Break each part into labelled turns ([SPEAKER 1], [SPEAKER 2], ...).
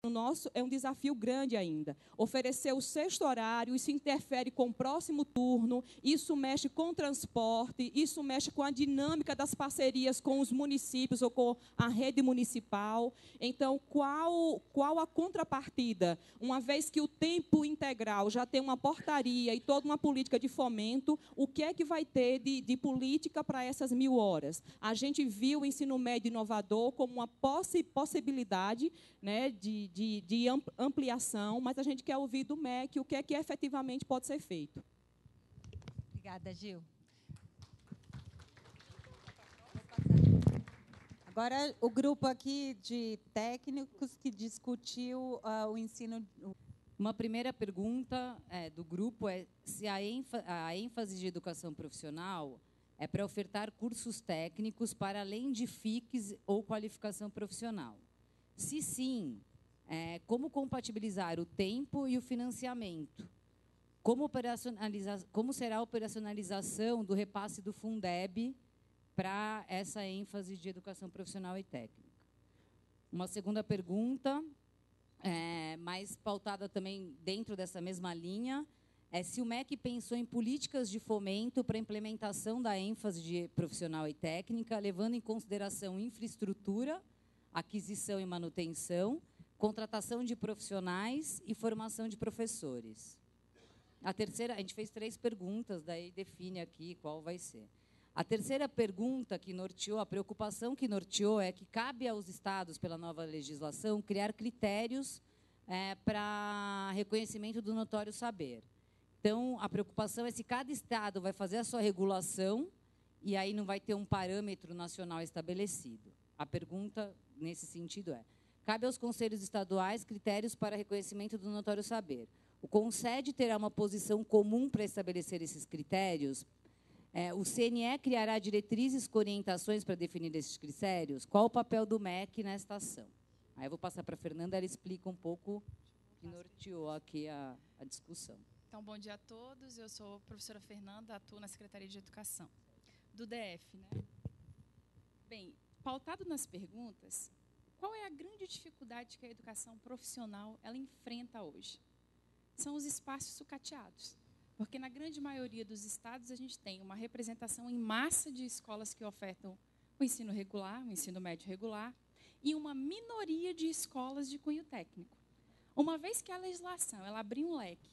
[SPEAKER 1] O nosso é um desafio grande ainda. Oferecer o sexto horário, isso interfere com o próximo turno, isso mexe com o transporte, isso mexe com a dinâmica das parcerias com os municípios ou com a rede municipal. Então, qual a contrapartida? Uma vez que o tempo integral já tem uma portaria e toda uma política de fomento, o que é que vai ter de política para essas 1.000 horas? A gente viu o ensino médio inovador como uma possibilidade, né, de ampliação, mas a gente quer ouvir do MEC o que é que efetivamente pode ser feito.
[SPEAKER 2] Obrigada, Gil. Agora, o grupo aqui de técnicos que discutiu o ensino.
[SPEAKER 3] Uma primeira pergunta do grupo é se a ênfase de educação profissional é para ofertar cursos técnicos para além de FICs ou qualificação profissional. Se sim, como compatibilizar o tempo e o financiamento? Como será a operacionalização do repasse do Fundeb para essa ênfase de educação profissional e técnica? Uma segunda pergunta, mais pautada também dentro dessa mesma linha, é se o MEC pensou em políticas de fomento para a implementação da ênfase de profissional e técnica, levando em consideração infraestrutura, aquisição e manutenção, contratação de profissionais e formação de professores. A terceira, a gente fez 3 perguntas, daí define aqui qual vai ser. A terceira pergunta que norteou, a preocupação que norteou é que cabe aos estados, pela nova legislação, criar critérios para reconhecimento do notório saber. Então, a preocupação é se cada estado vai fazer a sua regulação e aí não vai ter um parâmetro nacional estabelecido. A pergunta, nesse sentido, cabe aos conselhos estaduais critérios para reconhecimento do notório saber. O CONSED terá uma posição comum para estabelecer esses critérios? O CNE criará diretrizes com orientações para definir esses critérios? Qual o papel do MEC nesta ação? Aí eu vou passar para a Fernanda, ela explica um pouco que norteou aqui a discussão.
[SPEAKER 4] Então, bom dia a todos. Eu sou a professora Fernanda, atuo na Secretaria de Educação do DF, né? Bem, pautado nas perguntas, qual é a grande dificuldade que a educação profissional ela enfrenta hoje? São os espaços sucateados. Porque, na grande maioria dos estados, a gente tem uma representação em massa de escolas que ofertam o ensino regular, o ensino médio regular, e uma minoria de escolas de cunho técnico. Uma vez que a legislação ela abrir um leque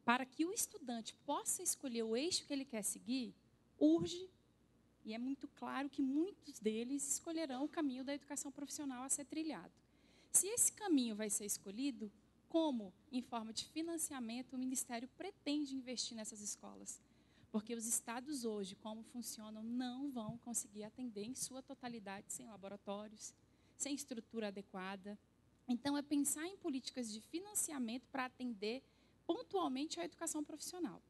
[SPEAKER 4] para que o estudante possa escolher o eixo que ele quer seguir, urge, e é muito claro que muitos deles escolherão o caminho da educação profissional a ser trilhado. Se esse caminho vai ser escolhido, como, em forma de financiamento, o Ministério pretende investir nessas escolas? Porque os estados hoje, como funcionam, não vão conseguir atender em sua totalidade sem laboratórios, sem estrutura adequada. Então, é pensar em políticas de financiamento para atender pontualmente a educação profissional.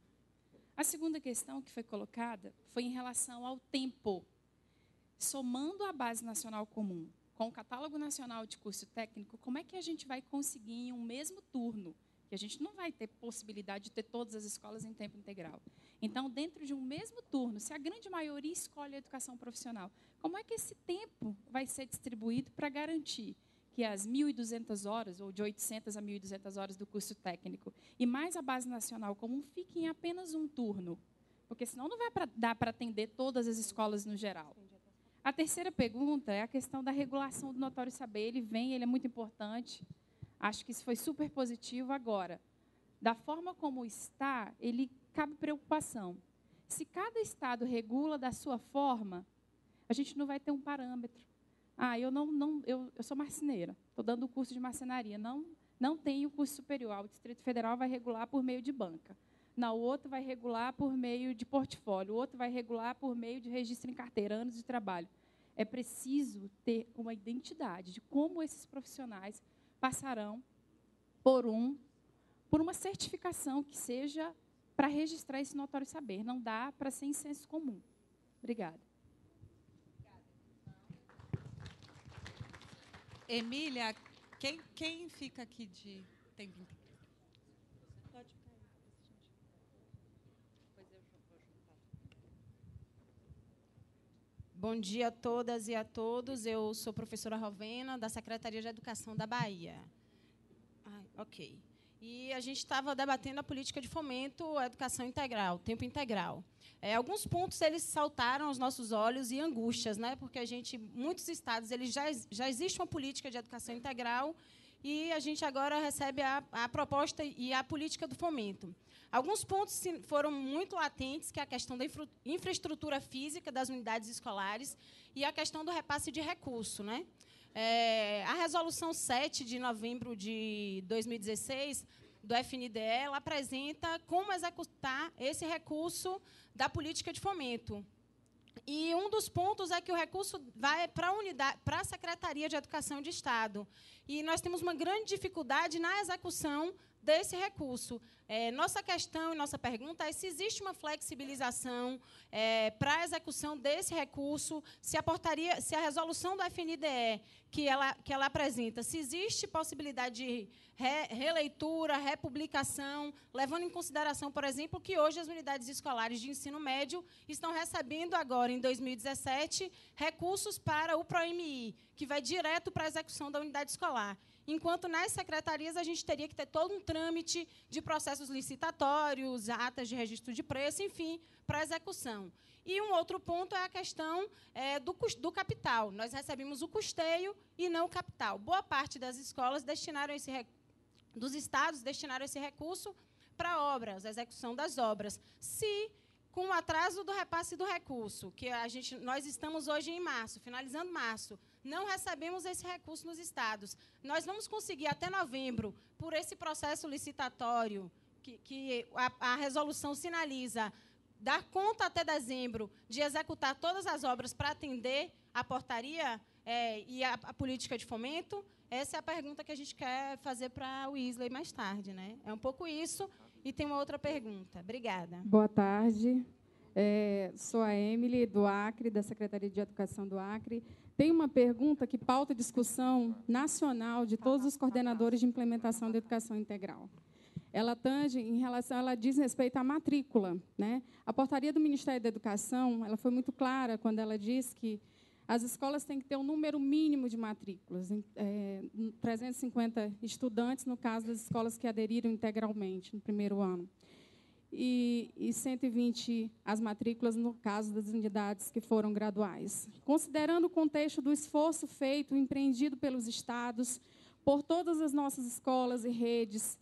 [SPEAKER 4] A segunda questão que foi colocada foi em relação ao tempo. Somando a base nacional comum com o catálogo nacional de curso técnico, como é que a gente vai conseguir em um mesmo turno, que a gente não vai ter possibilidade de ter todas as escolas em tempo integral. Então, dentro de um mesmo turno, se a grande maioria escolhe a educação profissional, como é que esse tempo vai ser distribuído para garantir que as 1.200 horas, ou de 800 a 1.200 horas do curso técnico, e mais a base nacional comum, fiquem em apenas um turno? Porque senão não vai dar para atender todas as escolas no geral. A terceira pergunta é a questão da regulação do notório saber. Ele é muito importante. Acho que isso foi super positivo. Agora, da forma como está, ele cabe preocupação. Se cada estado regula da sua forma, a gente não vai ter um parâmetro. Eu sou marceneira, estou dando o curso de marcenaria, não tenho curso superior. O Distrito Federal vai regular por meio de banca. O outro vai regular por meio de portfólio, o outro vai regular por meio de registro em carteira, anos de trabalho. É preciso ter uma identidade de como esses profissionais passarão por uma certificação que seja para registrar esse notório saber. Não dá para ser em senso comum. Obrigada.
[SPEAKER 5] Emília, quem fica aqui de tempo inteiro?
[SPEAKER 4] Pode ficar aí.
[SPEAKER 6] Bom dia a todas e a todos. Eu sou professora Rovena, da Secretaria de Educação da Bahia. Ok. E a gente estava debatendo a política de fomento à educação integral, tempo integral. Alguns pontos eles saltaram aos nossos olhos e angústias, né? Porque muitos estados eles já existe uma política de educação integral e a gente agora recebe a proposta e a política do fomento. Alguns pontos foram muito latentes, que é a questão da infraestrutura física das unidades escolares e a questão do repasse de recurso, né? A resolução 7 de novembro de 2016 do FNDE, ela apresenta como executar esse recurso da política de fomento. E um dos pontos é que o recurso vai para a Secretaria de Educação de Estado. E nós temos uma grande dificuldade na execução desse recurso. Nossa questão e nossa pergunta é se existe uma flexibilização para a execução desse recurso, se a resolução do FNDE que ela apresenta, se existe possibilidade de releitura, republicação, levando em consideração, por exemplo, que hoje as unidades escolares de ensino médio estão recebendo agora, em 2017, recursos para o PROMI, que vai direto para a execução da unidade escolar. Enquanto nas secretarias a gente teria que ter todo um trâmite de processos licitatórios, atas de registro de preço, enfim, para execução. E um outro ponto é a questão do capital. Nós recebemos o custeio e não o capital. Boa parte das escolas dos estados destinaram esse recurso para obras, a execução das obras. Se, com o atraso do repasse do recurso, que nós estamos hoje em março, finalizando março, não recebemos esse recurso nos estados, nós vamos conseguir, até novembro, por esse processo licitatório, que a resolução sinaliza, dar conta até dezembro de executar todas as obras para atender a portaria e a política de fomento? Essa é a pergunta que a gente quer fazer para o Wesley mais tarde, né? É um pouco isso. E tem uma outra pergunta. Obrigada.
[SPEAKER 7] Boa tarde. Sou a Emily, do Acre, da Secretaria de Educação do Acre. Tem uma pergunta que pauta discussão nacional de todos os coordenadores de implementação da educação integral. Ela diz respeito à matrícula, né? A portaria do Ministério da Educação, ela foi muito clara quando ela diz que as escolas têm que ter um número mínimo de matrículas, 350 estudantes, no caso das escolas que aderiram integralmente no primeiro ano, e 120 as matrículas no caso das unidades que foram graduais. Considerando o contexto do esforço feito, empreendido pelos estados, por todas as nossas escolas e redes,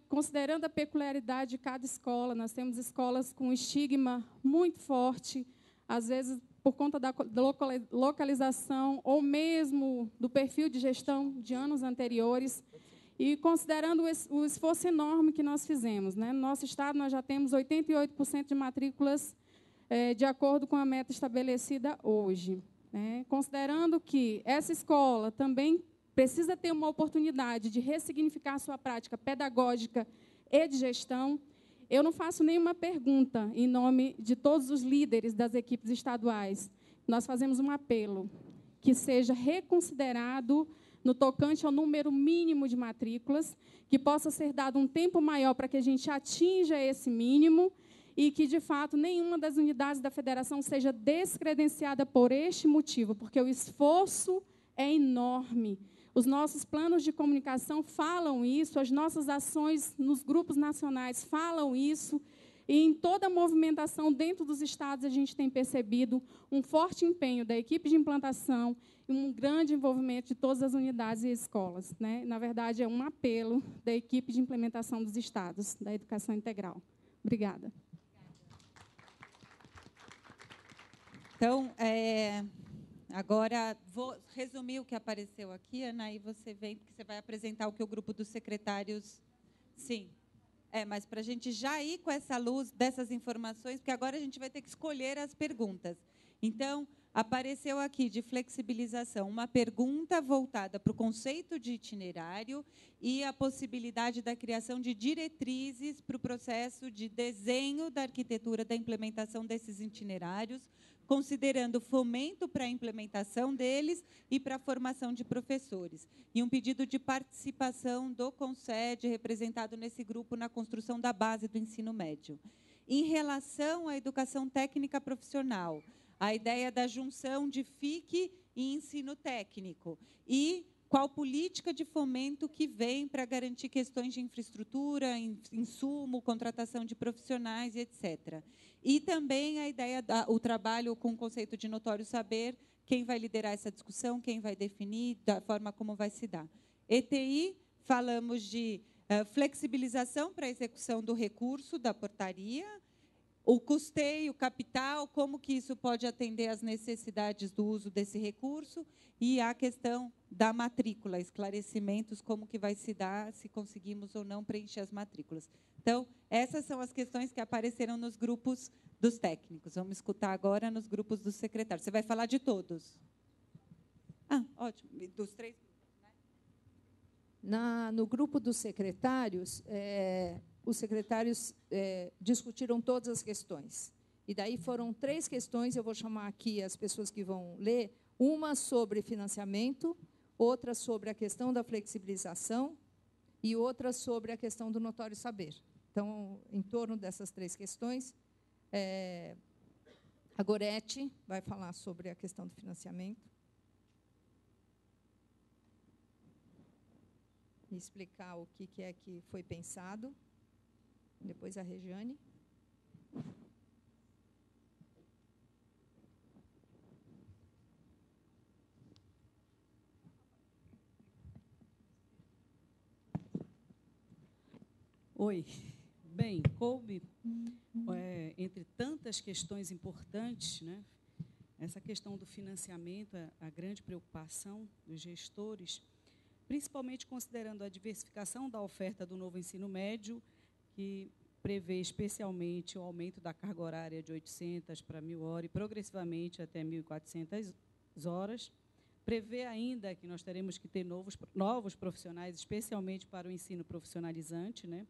[SPEAKER 7] considerando a peculiaridade de cada escola, nós temos escolas com estigma muito forte, às vezes por conta da localização ou mesmo do perfil de gestão de anos anteriores, e considerando o esforço enorme que nós fizemos, né? No nosso estado, nós já temos 88% de matrículas de acordo com a meta estabelecida hoje, né? Considerando que essa escola também precisa ter uma oportunidade de ressignificar sua prática pedagógica e de gestão, eu não faço nenhuma pergunta em nome de todos os líderes das equipes estaduais. Nós fazemos um apelo que seja reconsiderado no tocante ao número mínimo de matrículas, que possa ser dado um tempo maior para que a gente atinja esse mínimo e que, de fato, nenhuma das unidades da federação seja descredenciada por este motivo, porque o esforço é enorme. Os nossos planos de comunicação falam isso, as nossas ações nos grupos nacionais falam isso, e em toda a movimentação dentro dos estados a gente tem percebido um forte empenho da equipe de implantação e um grande envolvimento de todas as unidades e escolas, né? Na verdade, é um apelo da equipe de implementação dos estados, da educação integral. Obrigada.
[SPEAKER 2] Então, agora, vou resumir o que apareceu aqui, Ana, e você vem, porque você vai apresentar o que o grupo dos secretários... Sim. Mas para a gente já ir com essa luz dessas informações, porque agora a gente vai ter que escolher as perguntas. Então, apareceu aqui de flexibilização uma pergunta voltada para o conceito de itinerário e a possibilidade da criação de diretrizes para o processo de desenho da arquitetura da implementação desses itinerários, considerando fomento para a implementação deles e para a formação de professores. E um pedido de participação do CONSED, representado nesse grupo, na construção da base do ensino médio. Em relação à educação técnica profissional, a ideia da junção de FIC e ensino técnico, e qual política de fomento que vem para garantir questões de infraestrutura, insumo, contratação de profissionais, etc. E também a ideia, o trabalho com o conceito de notório saber, quem vai liderar essa discussão, quem vai definir, da forma como vai se dar. ETI, falamos de flexibilização para a execução do recurso da portaria, o custeio, o capital, como que isso pode atender às necessidades do uso desse recurso, e a questão da matrícula, esclarecimentos, como que vai se dar, se conseguimos ou não preencher as matrículas. Então, essas são as questões que apareceram nos grupos dos técnicos. Vamos escutar agora nos grupos dos secretários. Você vai falar de todos? Ah, ótimo. Dos 3 grupos, né?
[SPEAKER 8] No grupo dos secretários, os secretários discutiram todas as questões. E daí foram 3 questões, eu vou chamar aqui as pessoas que vão ler, uma sobre financiamento, outra sobre a questão da flexibilização e outra sobre a questão do notório saber. Então, em torno dessas 3 questões, a Gorete vai falar sobre a questão do financiamento e explicar o que é que foi pensado. Depois a Regiane.
[SPEAKER 9] Oi. Bem, coube, entre tantas questões importantes, né, essa questão do financiamento, a grande preocupação dos gestores, principalmente considerando a diversificação da oferta do novo ensino médio, que prevê especialmente o aumento da carga horária de 800 para 1.000 horas e progressivamente até 1.400 horas. Prevê ainda que nós teremos que ter novos profissionais, especialmente para o ensino profissionalizante, né?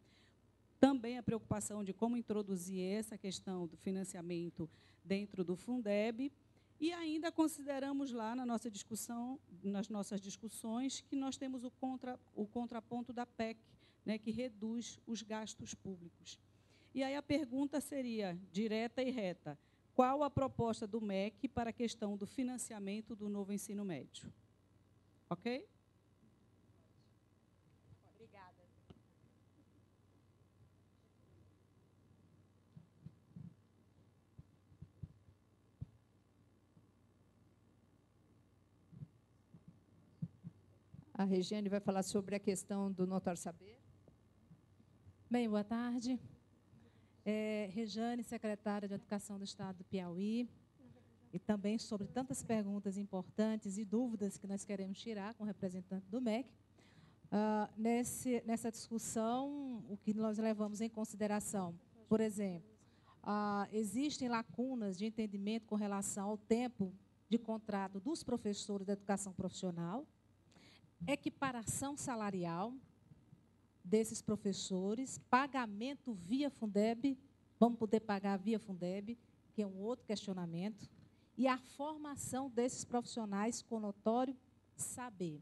[SPEAKER 9] Também a preocupação de como introduzir essa questão do financiamento dentro do Fundeb. E ainda consideramos lá na nossa discussão, nas nossas discussões, que nós temos o contraponto da PEC, né, que reduz os gastos públicos. E aí a pergunta seria, direta e reta, qual a proposta do MEC para a questão do financiamento do novo ensino médio? Ok?
[SPEAKER 2] Obrigada.
[SPEAKER 8] A Regiane vai falar sobre a questão do notório saber.
[SPEAKER 10] Bem, boa tarde. Regiane, secretária de Educação do Estado do Piauí, e também sobre tantas perguntas importantes e dúvidas que nós queremos tirar com o representante do MEC. Nessa discussão, o que nós levamos em consideração, por exemplo, existem lacunas de entendimento com relação ao tempo de contrato dos professores da educação profissional, equiparação salarial desses professores, pagamento via Fundeb, vamos poder pagar via Fundeb, que é um outro questionamento, e a formação desses profissionais com notório saber.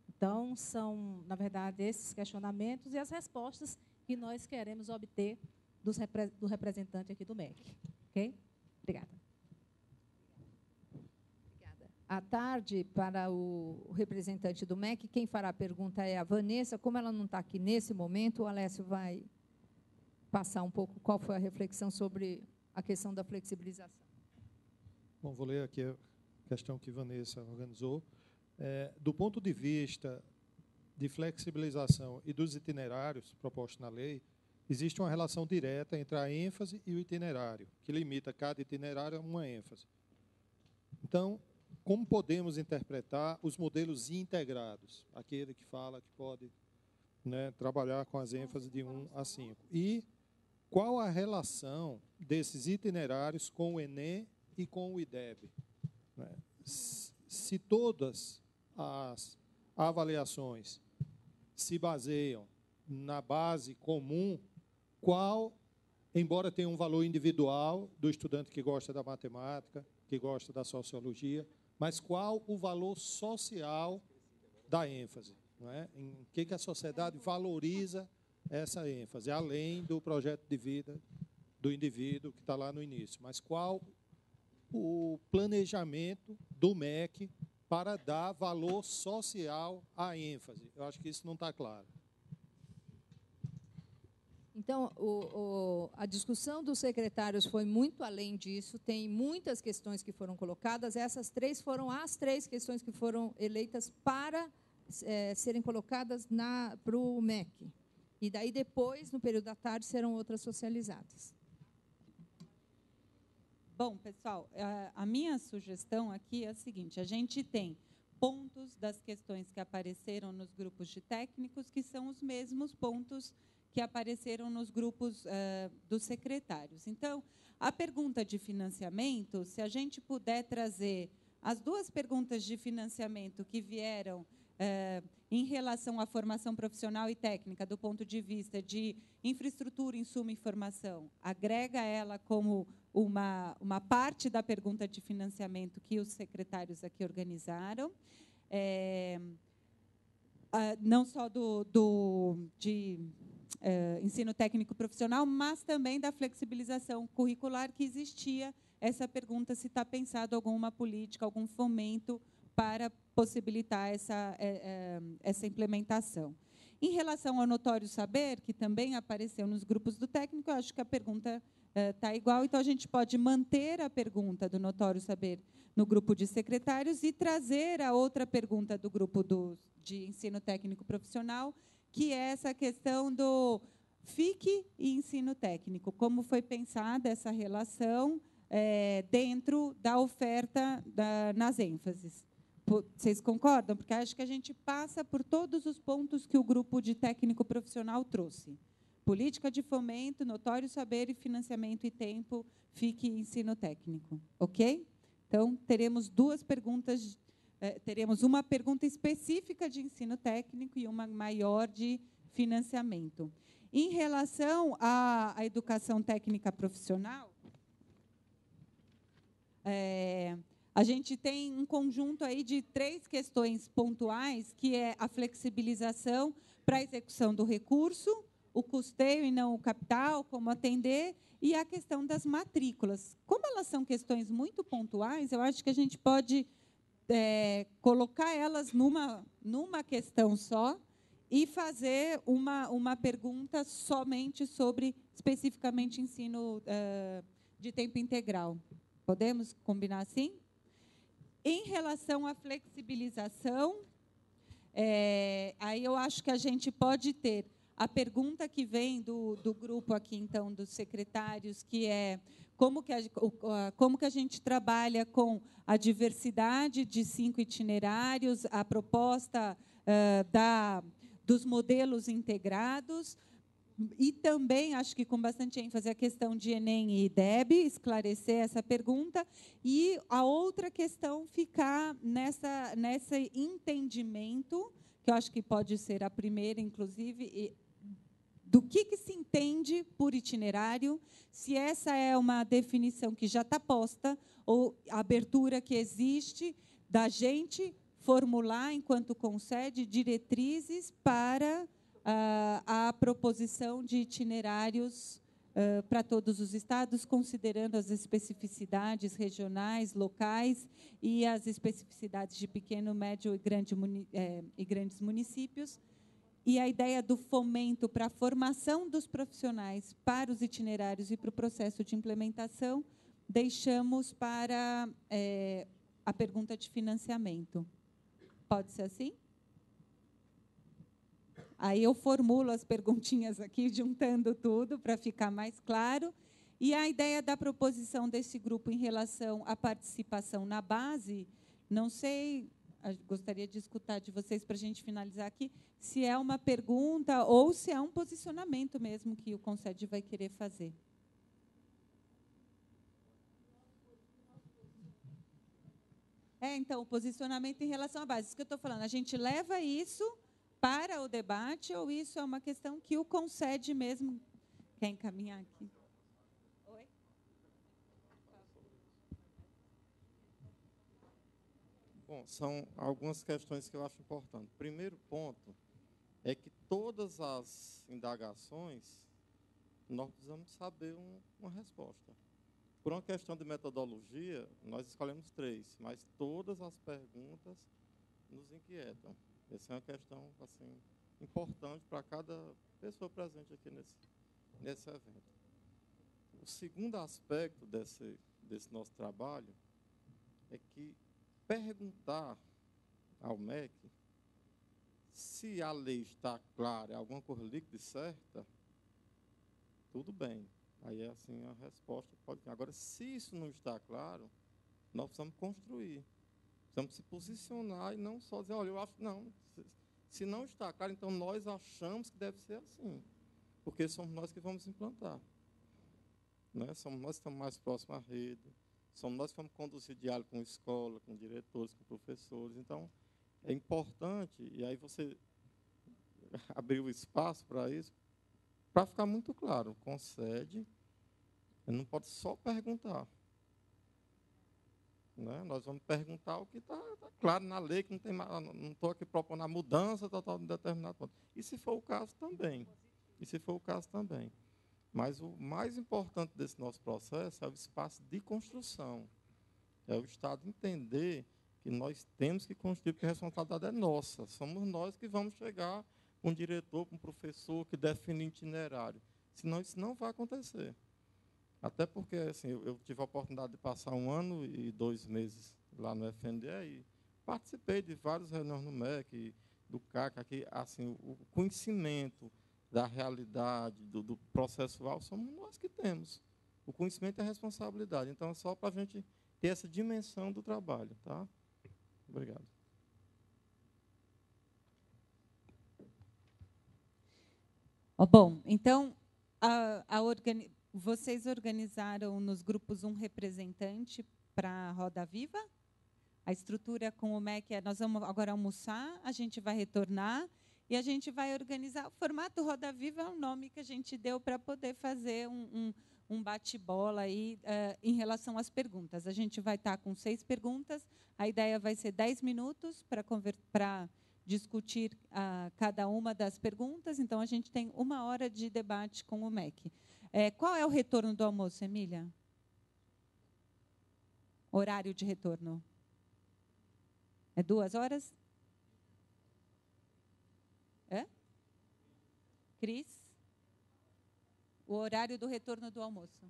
[SPEAKER 10] Então, são, na verdade, esses questionamentos e as respostas que nós queremos obter do representante aqui do MEC. Ok? Obrigada.
[SPEAKER 8] À tarde, para o representante do MEC, quem fará a pergunta é a Vanessa. Como ela não está aqui nesse momento, o Alessio vai passar um pouco qual foi a reflexão sobre a questão da flexibilização.
[SPEAKER 11] Bom, vou ler aqui a questão que Vanessa organizou. Do ponto de vista de flexibilização e dos itinerários propostos na lei, existe uma relação direta entre a ênfase e o itinerário, que limita cada itinerário a uma ênfase. Então, como podemos interpretar os modelos integrados? Aquele que fala que pode, né, trabalhar com as ênfases de 1 a 5. E qual a relação desses itinerários com o Enem e com o IDEB? Né? Se todas as avaliações se baseiam na base comum, embora tenha um valor individual do estudante que gosta da matemática, que gosta da sociologia, mas qual o valor social da ênfase? Não é? Em que a sociedade valoriza essa ênfase, além do projeto de vida do indivíduo que está lá no início. Mas qual o planejamento do MEC para dar valor social à ênfase. Eu acho que isso não está claro.
[SPEAKER 8] Então, a discussão dos secretários foi muito além disso, tem muitas questões que foram colocadas, essas três foram as três questões que foram eleitas para serem colocadas para o MEC. E daí, depois, no período da tarde, serão outras socializadas.
[SPEAKER 2] Bom, pessoal, a minha sugestão aqui é a seguinte: a gente tem pontos das questões que apareceram nos grupos de técnicos, que são os mesmos pontos que apareceram nos grupos dos secretários. Então, a pergunta de financiamento, se a gente puder trazer as duas perguntas de financiamento que vieram em relação à formação profissional e técnica, do ponto de vista de infraestrutura, insumo e formação, agrega ela como uma parte da pergunta de financiamento que os secretários aqui organizaram, não só de ensino técnico profissional, mas também da flexibilização curricular, que existia essa pergunta se está pensado alguma política, algum fomento para possibilitar essa implementação. Em relação ao notório saber, que também apareceu nos grupos do técnico, eu acho que a pergunta está igual, então a gente pode manter a pergunta do notório saber no grupo de secretários e trazer a outra pergunta do grupo de ensino técnico profissional, que é essa questão do FIC e ensino técnico, como foi pensada essa relação dentro da oferta nas ênfases. Vocês concordam? Porque acho que a gente passa por todos os pontos que o grupo de técnico profissional trouxe. Política de fomento, notório saber e financiamento e tempo, FIC e ensino técnico. Ok? Então, teremos duas perguntas, teremos uma pergunta específica de ensino técnico e uma maior de financiamento. Em relação à educação técnica profissional, a gente tem um conjunto aí de 3 questões pontuais, que é a flexibilização para a execução do recurso, o custeio e não o capital, como atender, e a questão das matrículas. Como elas são questões muito pontuais, eu acho que a gente pode colocar elas numa questão só e fazer uma pergunta somente sobre, especificamente, ensino de tempo integral. Podemos combinar assim? Em relação à flexibilização, aí eu acho que a gente pode ter a pergunta que vem do grupo aqui, então, dos secretários, que é como que a gente trabalha com a diversidade de 5 itinerários, a proposta dos modelos integrados, e também, acho que com bastante ênfase, a questão de Enem e IDEB, esclarecer essa pergunta, e a outra questão ficar nesse entendimento, que eu acho que pode ser a primeira, inclusive, do que se entende por itinerário, se essa é uma definição que já está posta, ou a abertura que existe da gente formular, enquanto concede, diretrizes para a proposição de itinerários para todos os estados, considerando as especificidades regionais, locais e as especificidades de pequeno, médio e grandes municípios. E a ideia do fomento para a formação dos profissionais para os itinerários e para o processo de implementação, deixamos para a pergunta de financiamento. Pode ser assim? Aí eu formulo as perguntinhas aqui, juntando tudo, para ficar mais claro. E a ideia da proposição desse grupo em relação à participação na base, não sei, gostaria de escutar de vocês, para a gente finalizar aqui, se é uma pergunta ou se é um posicionamento mesmo que o Concede vai querer fazer. Então, o posicionamento em relação à base. Isso que eu estou falando, a gente leva isso para o debate, ou isso é uma questão que o Concede mesmo quer encaminhar aqui? Oi?
[SPEAKER 12] Bom, são algumas questões que eu acho importantes. Primeiro ponto é que todas as indagações, nós precisamos saber uma resposta. Por uma questão de metodologia, nós escolhemos 3, mas todas as perguntas nos inquietam. Essa é uma questão assim, importante para cada pessoa presente aqui nesse evento. O segundo aspecto desse nosso trabalho é que perguntar ao MEC se a lei está clara, é alguma coisa líquida e certa, tudo bem. Aí, assim, a resposta pode vir. Agora, se isso não está claro, nós precisamos construir. Precisamos se posicionar e não só dizer, olha, eu acho, não. Se não está claro, então nós achamos que deve ser assim. Porque somos nós que vamos implantar. Né? Somos nós que estamos mais próximos à rede. Somos nós que vamos conduzir diálogo com a escola, com diretores, com professores. Então, é importante, e aí você abriu espaço para isso, para ficar muito claro, concede, não pode só perguntar. Né? Nós vamos perguntar o que está claro na lei, que não estou aqui propondo a mudança total de determinado ponto. E se for o caso também. Mas o mais importante desse nosso processo é o espaço de construção. É o Estado entender que nós temos que construir, porque a responsabilidade é nossa. Somos nós que vamos chegar com um diretor, com um professor que define itinerário. Senão isso não vai acontecer. Até porque assim, eu tive a oportunidade de passar 1 ano e 2 meses lá no FNDE e participei de várias reuniões no MEC, do CAC, aqui, assim, o conhecimento da realidade, do processual, somos nós que temos. O conhecimento é a responsabilidade. Então, é só para a gente ter essa dimensão do trabalho. Tá? Obrigado.
[SPEAKER 2] Bom, então, vocês organizaram nos grupos um representante para a Roda Viva? A estrutura com o MEC é, nós vamos agora almoçar, a gente vai retornar e a gente vai organizar. O formato Roda Viva é um nome que a gente deu para poder fazer um bate-bola aí em relação às perguntas. A gente vai estar com 6 perguntas, a ideia vai ser 10 minutos para discutir cada uma das perguntas, então a gente tem 1 hora de debate com o MEC. Qual é o retorno do almoço, Emília? Horário de retorno? É 2 horas? Cris? O horário do retorno do almoço?